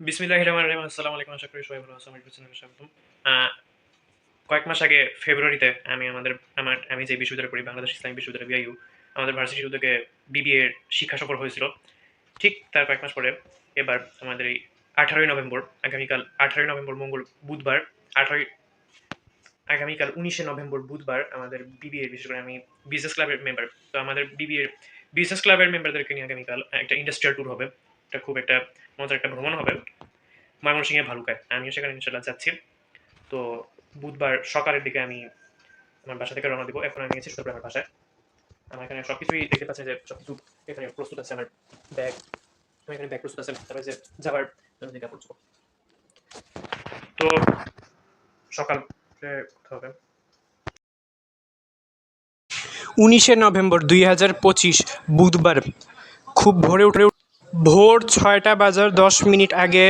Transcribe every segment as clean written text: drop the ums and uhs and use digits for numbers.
বিসমিল্লাহির রহমানির রহিম। আসসালামু আলাইকুম। আশা করি সবাই ভালো আছেন। আমার ইউটিউব চ্যানেলে স্বাগতম। কয়েক মাস আগে ফেব্রুয়ারিতে আমি যে বিশ্ববিদ্যালয়ে পড়ি, বাংলাদেশ ইসলামী বিশ্ববিদ্যালয় বিআইইউ, আমাদের ভার্সিটি উদ্যোগে বিবিএ শিক্ষা সফর হয়েছিল। ঠিক তার কয়েক মাস পরে এবার আমাদের এই 18ই নভেম্বর, আগামীকাল 18ই নভেম্বর বুধবার, 18 আগামীকাল 19শে নভেম্বর বুধবার আমাদের বিবিএ, বিশেষ করে আমি বিজনেস ক্লাবের মেম্বার, তো আমাদের বিবিএর বিজনেস ক্লাবের মেম্বারদেরকে নিয়ে আগামীকাল একটা ইন্ডাস্ট্রিয়াল ট্যুর হবে। এটা খুব একটা মজার একটা ভ্রমণ হবে ময়মনসিংহে ভালুকায়। আমিও সেখানে ইনশাল্লাহ যাচ্ছি। তো বুধবার সকালের দিকে আমি আমার বাসা থেকে রওনা দিব। এখন আমি এসেছি সুতরাং আমার বাসায়। আমার এখানে সবকিছুই দেখতে পাচ্ছি যে সবকিছু এখানে প্রস্তুত আছে। আমার ব্যাগ, আমার এখানে ব্যাগ প্রস্তুত আছে, তারপরে যে যাবার জন্য যে কাপড় চোপড়। তো সকাল কোথাও হবে 19শে নভেম্বর 2025 বুধবার খুব ভোর 6টা বাজার 10 মিনিট আগে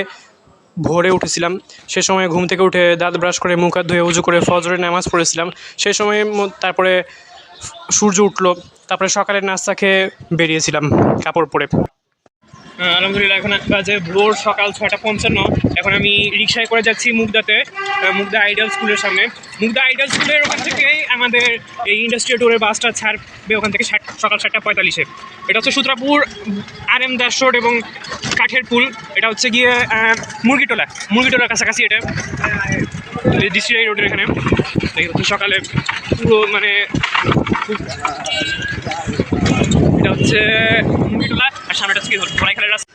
ভোরে উঠেছিলাম। সে সময় ঘুম থেকে উঠে দাঁত ব্রাশ করে মুখ হাত ধুয়ে উজু করে ফজরের নামাজ পড়েছিলাম। সেই সময় তারপরে সূর্য উঠলো, তারপরে সকালের নাস্তা খেয়ে বেরিয়েছিলাম কাপড় পরে। আলহামদুলিল্লাহ, এখন বাজে ভোর সকাল 6:55। এখন আমি রিক্সায় করে যাচ্ছি মুগদা আইডিয়াল স্কুলের সামনে। মুগদা আইডিয়াল স্কুলের ওখান থেকে আমাদের এই ইন্ডাস্ট্রিয়াল ট্যুরের বাসটা ছাড়বে ওখান থেকে সকাল 7:45-এ। এটা হচ্ছে সূত্রাপুর RM দাস রোড এবং কাঠের পুল। এটা হচ্ছে গিয়ে মুরগিটোলার কাছাকাছি। এটা ডিস্ট্রিক্ট রোডের এখানে। সকালে পুরো মানে এটা হচ্ছে মুরগিটোলা আর সামনেটা হচ্ছে বড়াইখালের রাস্তা।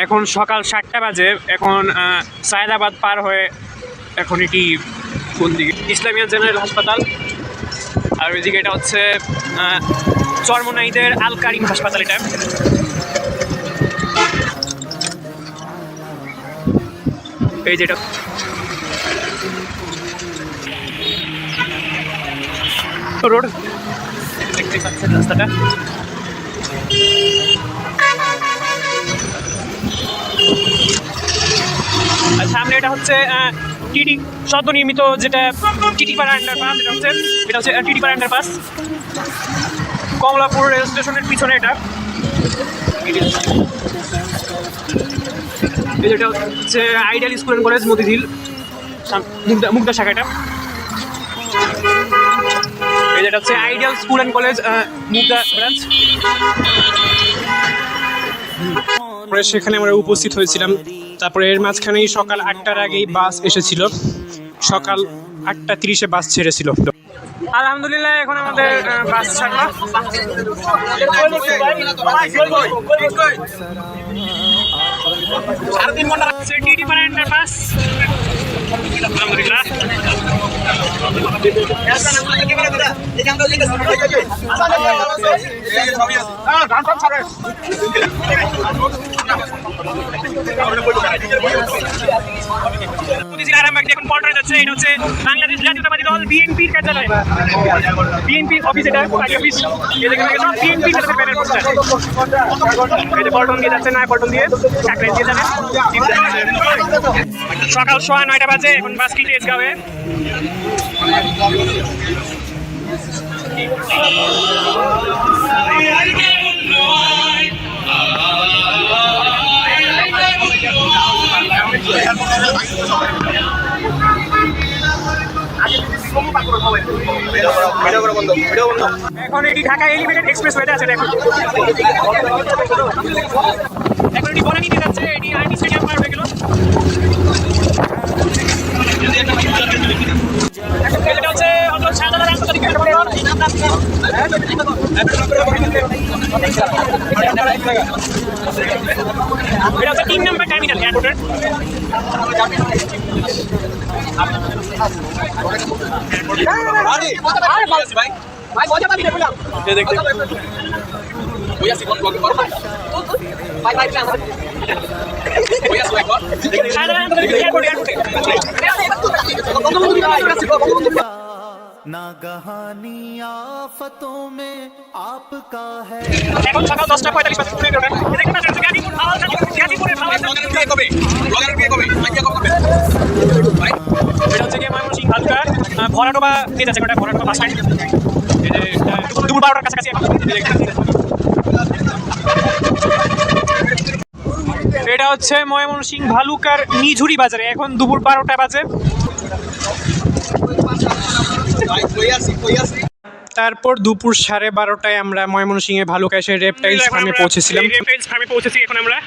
এখন সকাল 7টা বাজে। এখন সায়েদাবাদ পার হয়ে এখন এটি কোন দিকে, ইসলামিয়া জেনারেল হাসপাতাল, আর ওইদিকে এটা হচ্ছে চরমনাইদের আল কারিম হাসপাতাল। এটা এই যেটা রোড দেখতে পাচ্ছেন রাস্তাটা। আর সামনে এটা হচ্ছে টিটি সদ্য নির্মিত যেটা টিটিপাড়া আন্ডারপাস। এটা হচ্ছে টিটিপাড়া আন্ডারপাস, কমলাপুর রেল স্টেশনের পিছনে। এটা যেটা হচ্ছে ideal school and college Motijheel, Mugda শাখাটা। এই যেটা হচ্ছে ideal school and college Mugda branch. সেখানে আমরা উপস্থিত হয়েছিলাম। তারপরে এর মাঝখানেই সকাল 8টার আগেই বাস এসেছিল। সকাল 8:30-এ বাস ছেড়েছিল। আলহামদুলিল্লাহ, এখন আমাদের বাস ছাড়লো। এখন পল্টনে যাচ্ছে। এটা হচ্ছে বাংলাদেশ জাতীয়তাবাদী দল বিএনপির কার্যালয়, বিএনপি অফিস। এটা অফিস বিএনপি ব্যানার পোস্টার। এটা পল্টন দিয়ে যাচ্ছে, না পল্টন দিয়ে কাকরাইল দিয়ে যাবে। সকাল 9:30 বাজে। এখন বাসটি তেজগাঁওয়ে। এখন এটি ঢাকা এলিভেটেড এক্সপ্রেসওয়েতে আছে। এখন এটি বনানীতে যাচ্ছে। এটি আর্মি স্টেডিয়াম পার হয়ে গেল। এটা হচ্ছে শাহজালাল আন্তর্জাতিক বিমানবন্দর। এটা হচ্ছে 3 নম্বর টার্মিনাল এয়ারপোর্টের। नागहानी आफतों में आपका है। এখন সকাল 10:45 বাজে। এটা হচ্ছে গিয়ে ময়মনসিংহ ভালুকা ভরাডোবা দিয়ে যাচ্ছে। ওটা ভরাডোবা বাস স্ট্যান্ড। দুপুর 12টার কাছাকাছি। এটা হচ্ছে ময়মনসিংহ ভালুকার নিঝুরি বাজারে। এখন দুপুর 12টা বাজে। তারপর দুপুর 12:30টায় আমরা ময়মনসিংহে ভালুকা এসে রেপটাইলস ফার্মে পৌঁছেছিলাম। রেপটাইলস ফার্মে পৌঁছেছি এখন আমরা।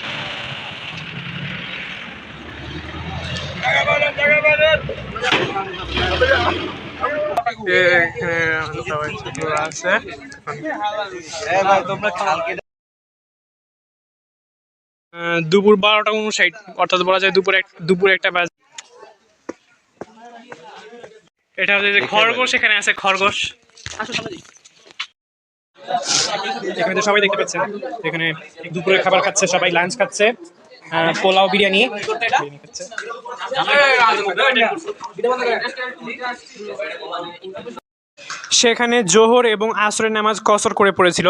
দুপুর 12:59, অর্থাৎ বলা যায় দুপুর একটা বাজে। এটা হচ্ছে যে খরগোশ এখানে আছে, খরগোশ। এখানে সবাই দেখতে পাচ্ছেন, এখানে দুপুরে খাবার খাচ্ছে, সবাই লাঞ্চ খাচ্ছে, পোলাও বিরিয়ানি খাচ্ছে। সেখানে জোহর এবং আসরের নামাজ কসর করে পড়েছিল।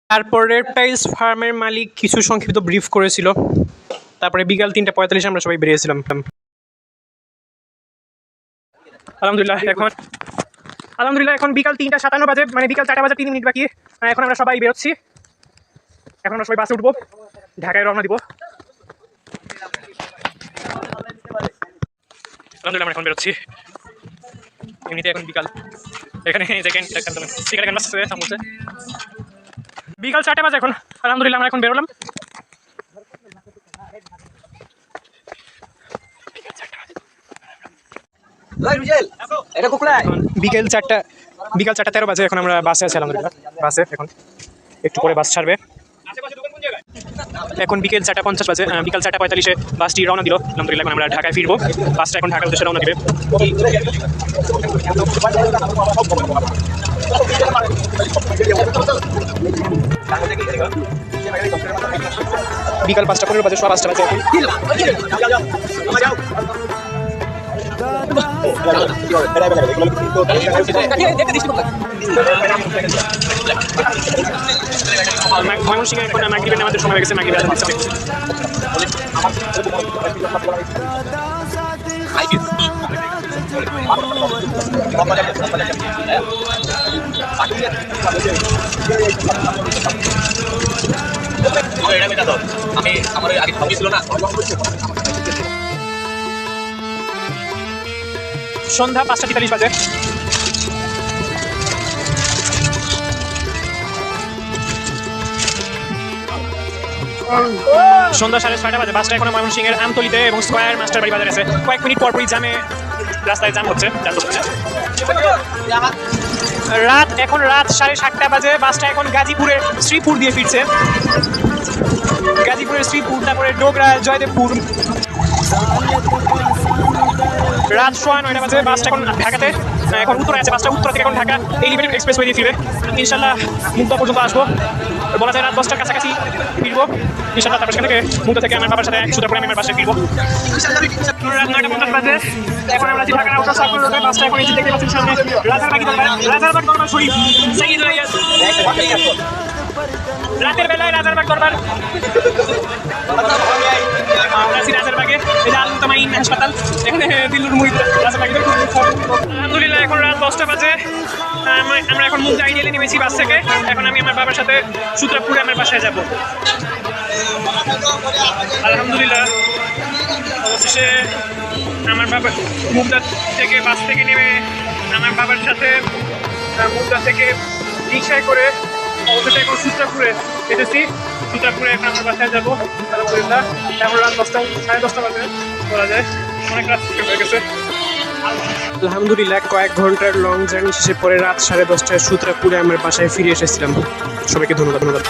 তারপর রেপটাইলস ফার্মের মালিক কিছু সংক্ষিপ্ত ব্রিফ করেছিল। তারপরে বিকাল 3:45 আমরা সবাই বেরিয়েছিলাম। আলহামদুলিল্লাহ এখন বিকাল 3:57 বাজে, মানে বিকাল 4টা বাজে 3 মিনিট বাকি। এখন আমরা সবাই বেরোচ্ছি। এখন আমরা সবাই বাসে উঠবো, ঢাকায় রওনা দিব। আলহামদুলিল্লাহ আমরা এখন বেরোচ্ছি। এমনিতে এখন বিকাল, এখানে বিকাল 4টা বাজে এখন। আলহামদুলিল্লাহ আমরা এখন বেরোলাম। বিকেল 4:13 বাজে। এখন আমরা বাসে আছি। আলহামদুলিল্লাহ বাসে এখন একটু পরে বাস ছাড়বে। এখন বিকেল 4:50 বাজে। বিকাল 4:45-এ বাসটি রওনা দিল। আলহামদুলিল্লাহ এখন আমরা ঢাকায় ফিরবো। বাসটা এখন ঢাকার উদ্দেশ্যে রওনা দিবে। বিকাল 5:15 বাজে, 5:15 বাজে এখন। ময়মনসিংহে এখন মাগরিবের নামাজের সময় হয়ে গেছে। মাগরিবের আজান দিচ্ছে। সন্ধ্যা 5:43 বাজে। সন্ধ্যা 6:30 বাজে। বাসটা এখন ময়মনসিংহের আমতলিতে এবং স্কয়ার মাস্টার বাড়ি বাজারে আছে। কয়েক মিনিট পরপরই রাস্তায় জ্যাম হচ্ছে। এখন রাত 7:30 বাজে। বাসটা এখন গাজীপুরের শ্রীপুর দিয়ে ফিরছে। গাজীপুরের শ্রীপুর, তারপরে ডোগরা, জয়দেবপুর। রাত 9:15 বাজে। বাসটা এখন ঢাকাতে, এখন উত্তরে আছে। বাসটা উত্তর থেকে এখন ঢাকা এলিভেটেড এক্সপ্রেসওয়ে দিয়ে ফিরবে। ইনশাল্লাহ মুগদা পর্যন্ত আসবো। বলা যায় রাত 10টার কাছাকাছি ফিরবো ইনশাল্লাহ। তারপর সেখান থেকে মুগদা থেকে আমার বাবার সাথে সুতারপুরে আমি আমার বাসায় ফিরবো। রাত 9:50 বাজে। এখন আমরা আছি ঢাকার আউটার সার্কেল রোডে। বাসটা এখন এই যে দেখতে পাচ্ছেন সামনে রাজারবাগ দরবার শরীফ সাইয়্যিদ রাইয়াস। রাতের বেলায় রাজারবাগ দরবার। আমরা আছি রাজারবাগে, এই যে আল মুতামাইন হাসপাতাল, এখানে দিল্লুর মুহিত রাজারবাগে। আলহামদুলিল্লাহ এখন রাত 10টা বাজে। আমরা এখন মুগদা আইডিয়ালে নেমেছি বাস থেকে। এখন আমি আমার বাবার সাথে সুত্রাপুরে আমার বাসায় যাব। আলহামদুলিল্লাহ অবশেষে আমার বাবা মুগদা থেকে বাস থেকে নেমে আমার বাবার সাথে মুগদা থেকে রিক্সায় করে অবশেষে এখন সুত্রাপুরে এসেছি। সুত্রাপুরে এখন আমার বাসায় যাবো। আলহামদুলিল্লাহ এখন রাত 10:30 বাজে বলা যায়। অনেক রাত হয়ে গেছে। আলহামদুলিল্লাহ কয়েক ঘন্টার লং জার্নি শেষে পরে রাত 10:30টায় সুত্রাপুরে আমার বাসায় ফিরে এসেছিলাম। সবাইকে ধন্যবাদ।